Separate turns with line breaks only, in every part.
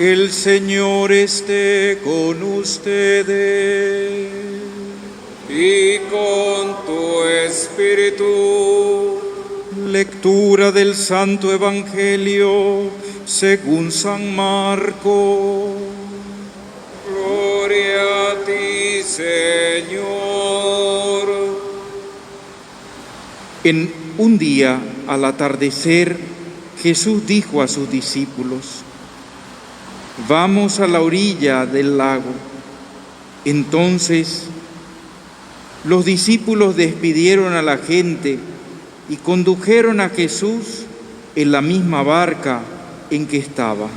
El Señor esté con ustedes.
Y con tu espíritu.
Lectura del Santo Evangelio según San Marcos.
Gloria a ti, Señor.
En un día, al atardecer, Jesús dijo a sus discípulos: «Vamos a la orilla del lago». Entonces, los discípulos despidieron a la gente y condujeron a Jesús en la misma barca en que estaba.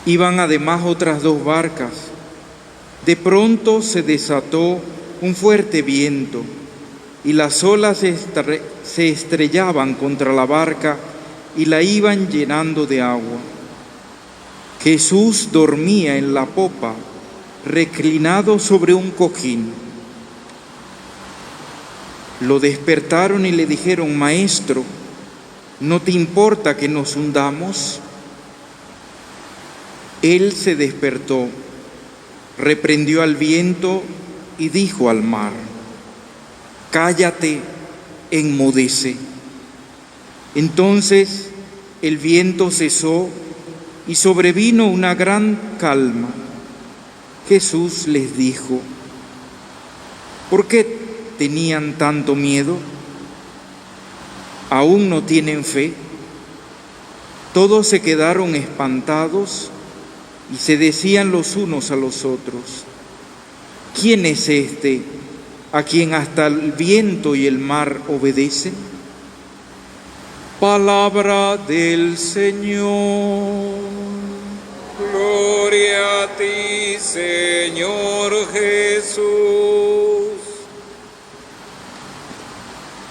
Iban además otras 2 barcas. De pronto se desató un fuerte viento y las olas se estrellaban contra la barca y la iban llenando de agua. Jesús dormía en la popa, reclinado sobre un cojín. Lo despertaron y le dijeron: «Maestro, ¿no te importa que nos hundamos?». Él se despertó, reprendió al viento y dijo al mar: «Cállate, enmudece». Entonces el viento cesó y sobrevino una gran calma. Jesús les dijo: «¿Por qué tenían tanto miedo? ¿Aún no tienen fe?». Todos se quedaron espantados y se decían los unos a los otros: «¿Quién es este a quien hasta el viento y el mar obedecen?». Palabra del Señor.
Gloria a ti, Señor Jesús.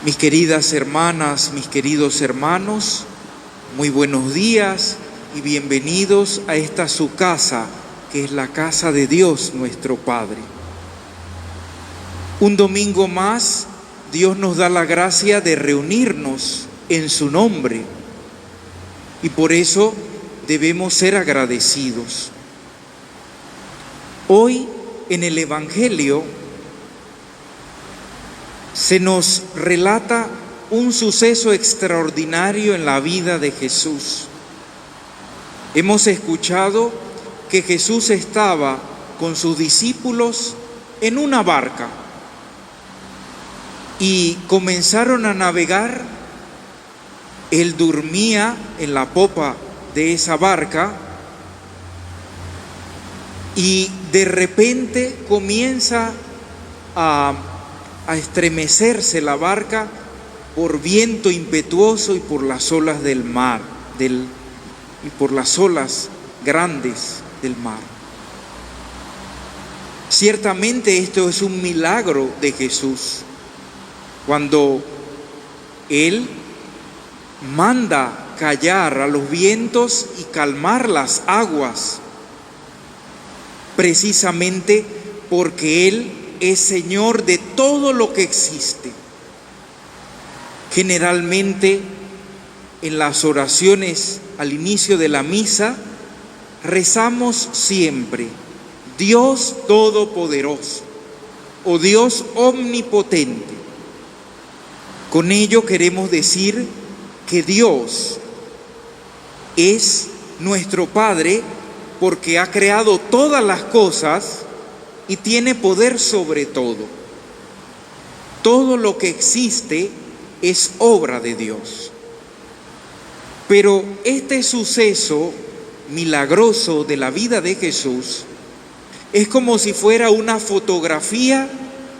Mis queridas hermanas, mis queridos hermanos, muy buenos días y bienvenidos a esta su casa, que es la casa de Dios nuestro Padre. Un domingo más, Dios nos da la gracia de reunirnos en su nombre y por eso debemos ser agradecidos. Hoy en el Evangelio se nos relata un suceso extraordinario en la vida de Jesús. Hemos escuchado que Jesús estaba con sus discípulos en una barca y comenzaron a navegar. Él dormía en la popa de esa barca y de repente comienza a estremecerse la barca por viento impetuoso y por las olas del mar, y por las olas grandes del mar. Ciertamente esto es un milagro de Jesús, cuando Él manda callar a los vientos y calmar las aguas, precisamente porque Él es Señor de todo lo que existe. Generalmente en las oraciones al inicio de la misa rezamos siempre: Dios Todopoderoso o Dios Omnipotente. Con ello queremos decir que Dios es nuestro Padre porque ha creado todas las cosas y tiene poder sobre todo. Todo lo que existe es obra de Dios. Pero este suceso milagroso de la vida de Jesús es como si fuera una fotografía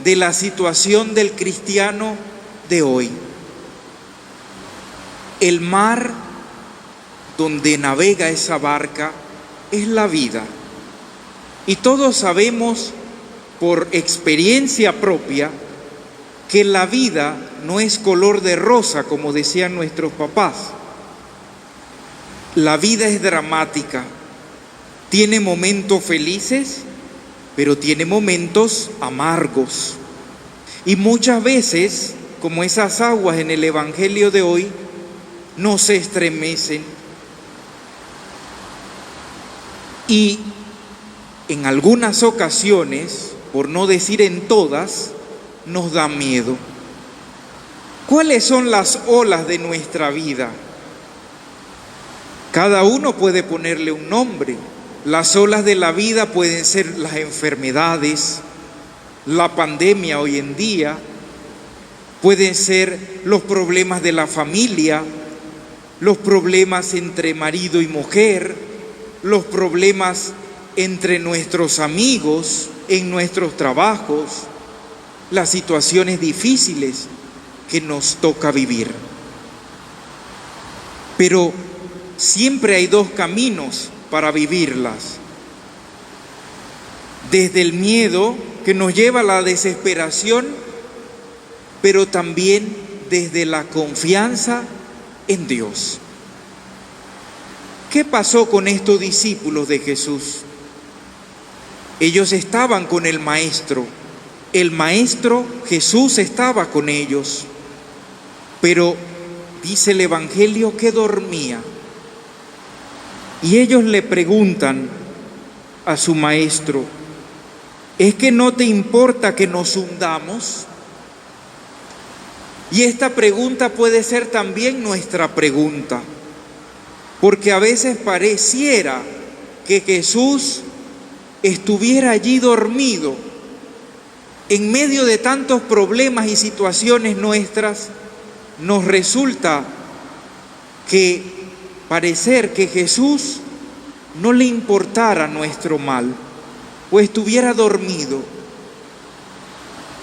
de la situación del cristiano de hoy. El mar donde navega esa barca es la vida. Y todos sabemos por experiencia propia que la vida no es color de rosa, como decían nuestros papás. La vida es dramática. Tiene momentos felices, pero tiene momentos amargos. Y muchas veces, como esas aguas en el Evangelio de hoy, no se estremecen. Y en algunas ocasiones, por no decir en todas, nos da miedo. ¿Cuáles son las olas de nuestra vida? Cada uno puede ponerle un nombre. Las olas de la vida pueden ser las enfermedades, la pandemia hoy en día, pueden ser los problemas de la familia, los problemas entre marido y mujer, los problemas entre nuestros amigos, en nuestros trabajos, las situaciones difíciles que nos toca vivir. Pero siempre hay dos caminos para vivirlas. Desde el miedo que nos lleva a la desesperación, pero también desde la confianza en Dios. ¿Qué pasó con estos discípulos de Jesús? Ellos estaban con el Maestro. El Maestro Jesús estaba con ellos. Pero dice el Evangelio que dormía. Y ellos le preguntan a su Maestro: ¿es que no te importa que nos hundamos? Y esta pregunta puede ser también nuestra pregunta, porque a veces pareciera que Jesús estuviera allí dormido en medio de tantos problemas y situaciones nuestras. Nos resulta que parecer que Jesús no le importara nuestro mal o estuviera dormido.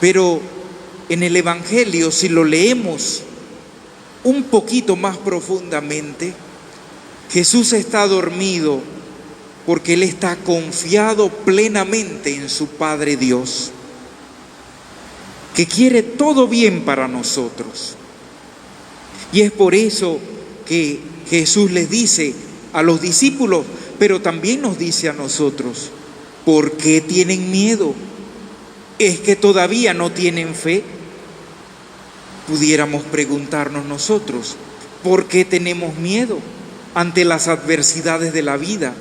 Pero en el Evangelio, si lo leemos un poquito más profundamente, Jesús está dormido porque Él está confiado plenamente en su Padre Dios, que quiere todo bien para nosotros. Y es por eso que Jesús les dice a los discípulos, pero también nos dice a nosotros: ¿por qué tienen miedo? ¿Es que todavía no tienen fe? Pudiéramos preguntarnos nosotros, ¿por qué tenemos miedo ante las adversidades de la vida?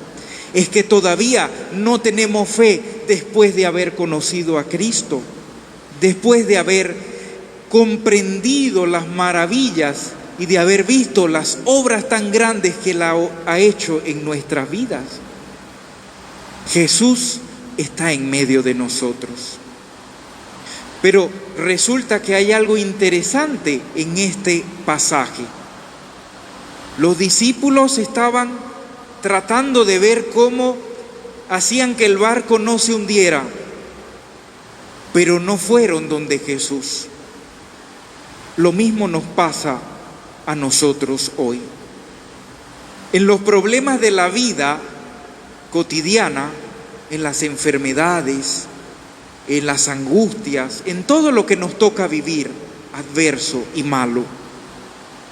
¿Es que todavía no tenemos fe después de haber conocido a Cristo? Después de haber comprendido las maravillas y de haber visto las obras tan grandes que Él ha hecho en nuestras vidas. Jesús está en medio de nosotros. Pero resulta que hay algo interesante en este pasaje. Los discípulos estaban tratando de ver cómo hacían que el barco no se hundiera, pero no fueron donde Jesús. Lo mismo nos pasa a nosotros hoy. En los problemas de la vida cotidiana, en las enfermedades, en las angustias, en todo lo que nos toca vivir adverso y malo,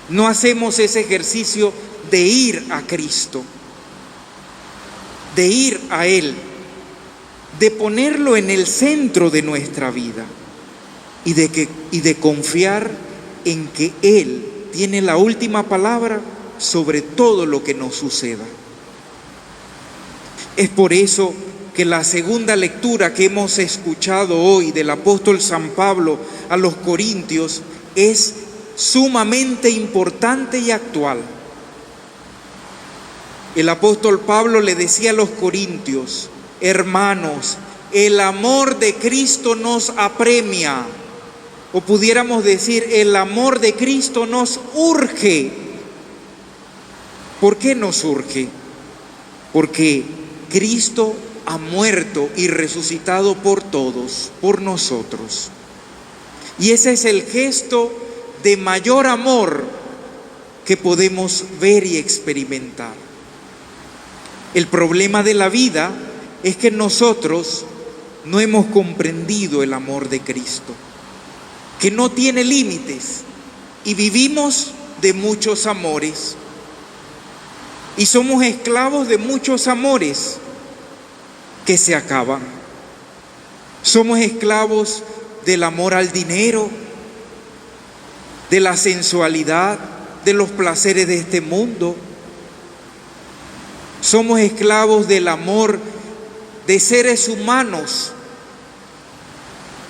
no hacemos ese ejercicio de ir a Cristo, de ir a Él, de ponerlo en el centro de nuestra vida y de confiar en que Él tiene la última palabra sobre todo lo que nos suceda. Es por eso que la segunda lectura que hemos escuchado hoy del apóstol San Pablo a los Corintios es sumamente importante y actual. El apóstol Pablo le decía a los corintios: hermanos, el amor de Cristo nos apremia, o pudiéramos decir, el amor de Cristo nos urge. ¿Por qué nos urge? Porque Cristo ha muerto y resucitado por todos, por nosotros. Y ese es el gesto de mayor amor que podemos ver y experimentar. El problema de la vida es que nosotros no hemos comprendido el amor de Cristo, que no tiene límites, y vivimos de muchos amores. Y somos esclavos de muchos amores que se acaban. Somos esclavos del amor al dinero, de la sensualidad, de los placeres de este mundo. Somos esclavos del amor de seres humanos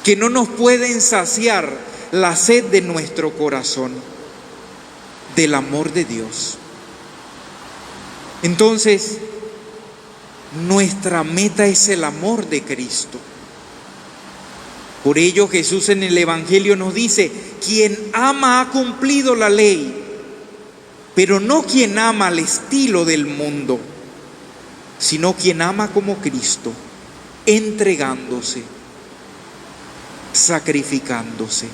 que no nos pueden saciar la sed de nuestro corazón, del amor de Dios. Entonces, nuestra meta es el amor de Cristo. Por ello Jesús en el Evangelio nos dice: quien ama ha cumplido la ley, pero no quien ama al estilo del mundo, sino quien ama como Cristo, entregándose, sacrificándose.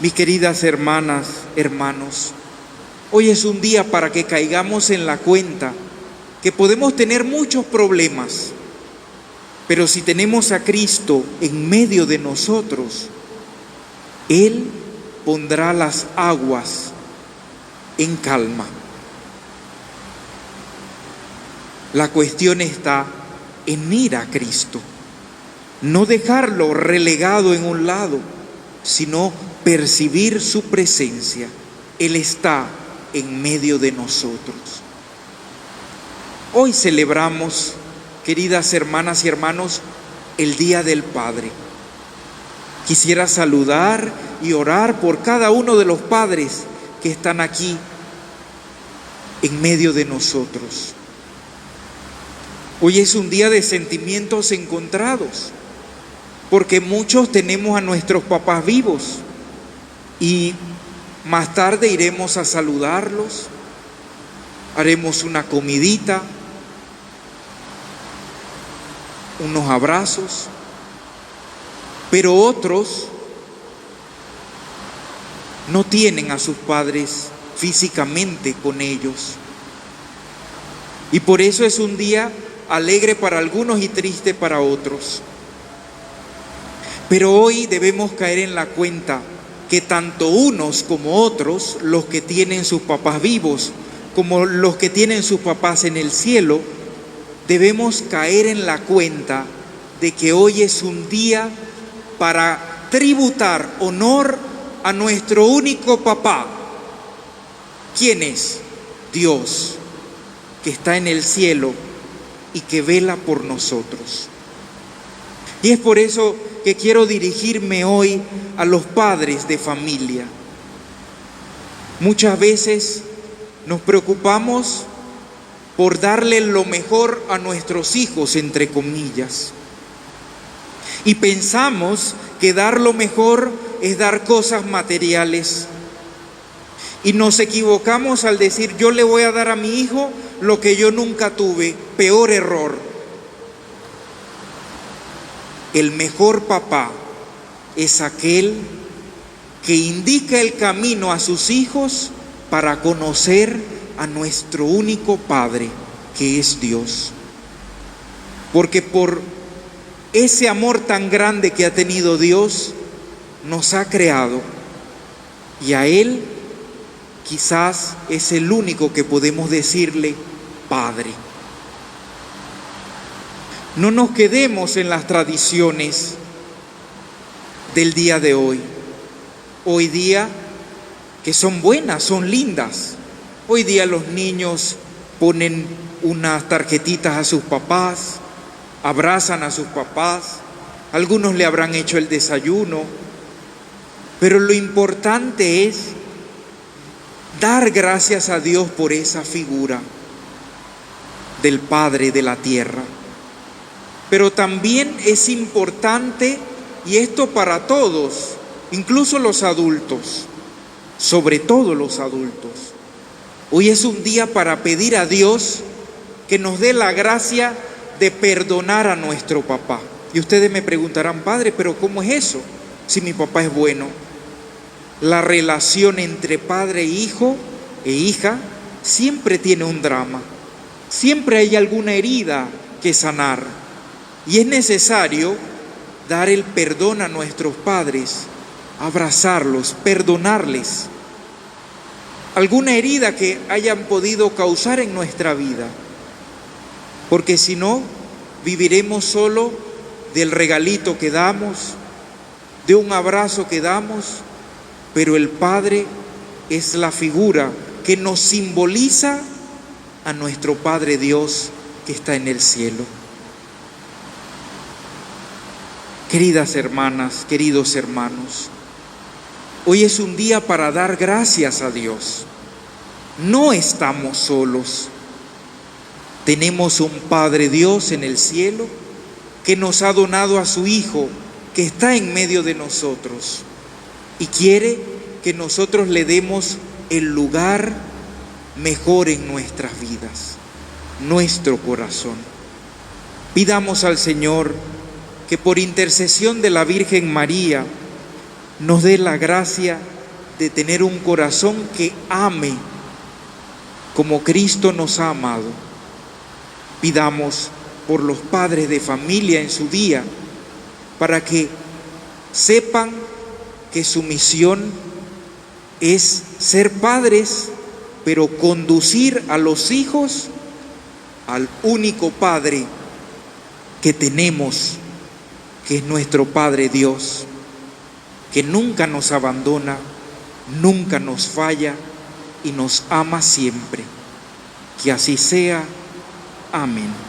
Mis queridas hermanas, hermanos, hoy es un día para que caigamos en la cuenta que podemos tener muchos problemas, pero si tenemos a Cristo en medio de nosotros, Él pondrá las aguas en calma. La cuestión está en ir a Cristo, no dejarlo relegado en un lado, sino percibir su presencia. Él está en medio de nosotros. Hoy celebramos, queridas hermanas y hermanos, el Día del Padre. Quisiera saludar y orar por cada uno de los padres que están aquí en medio de nosotros. Hoy es un día de sentimientos encontrados, porque muchos tenemos a nuestros papás vivos y más tarde iremos a saludarlos, haremos una comidita, unos abrazos, pero otros no tienen a sus padres físicamente con ellos. Y por eso es un día alegre para algunos y triste para otros. Pero hoy debemos caer en la cuenta que tanto unos como otros, los que tienen sus papás vivos, como los que tienen sus papás en el cielo, debemos caer en la cuenta de que hoy es un día para tributar honor a nuestro único papá. ¿Quién es? Dios, que está en el cielo y que vela por nosotros. Y es por eso que quiero dirigirme hoy a los padres de familia. Muchas veces nos preocupamos por darle lo mejor a nuestros hijos, entre comillas. Y pensamos que dar lo mejor es dar cosas materiales. Y nos equivocamos al decir: yo le voy a dar a mi hijo lo que yo nunca tuve. Peor error. El mejor papá es aquel que indica el camino a sus hijos para conocer a nuestro único Padre, que es Dios. Porque por ese amor tan grande que ha tenido Dios, nos ha creado, y a Él quizás es el único que podemos decirle Padre. No nos quedemos en las tradiciones del día de hoy. Hoy día, que son buenas, son lindas. Hoy día los niños ponen unas tarjetitas a sus papás, abrazan a sus papás, algunos le habrán hecho el desayuno, pero lo importante es dar gracias a Dios por esa figura del Padre de la tierra. Pero también es importante, y esto para todos, incluso los adultos, sobre todo los adultos, hoy es un día para pedir a Dios que nos dé la gracia de perdonar a nuestro papá. Y ustedes me preguntarán: padre, ¿pero cómo es eso? Si mi papá es bueno. La relación entre padre e hijo e hija siempre tiene un drama. Siempre hay alguna herida que sanar. Y es necesario dar el perdón a nuestros padres, abrazarlos, perdonarles alguna herida que hayan podido causar en nuestra vida. Porque si no, viviremos solo del regalito que damos, de un abrazo que damos, pero el Padre es la figura que nos simboliza a nuestro Padre Dios que está en el cielo. Queridas hermanas, queridos hermanos, hoy es un día para dar gracias a Dios. No estamos solos. Tenemos un Padre Dios en el cielo que nos ha donado a su Hijo, que está en medio de nosotros y quiere que nosotros le demos el lugar mejor en nuestras vidas, nuestro corazón. Pidamos al Señor que por intercesión de la Virgen María nos dé la gracia de tener un corazón que ame como Cristo nos ha amado. Pidamos por los padres de familia en su día, para que sepan que su misión es ser padres, pero conducir a los hijos al único Padre que tenemos, que es nuestro Padre Dios, que nunca nos abandona, nunca nos falla y nos ama siempre. Que así sea. Amén.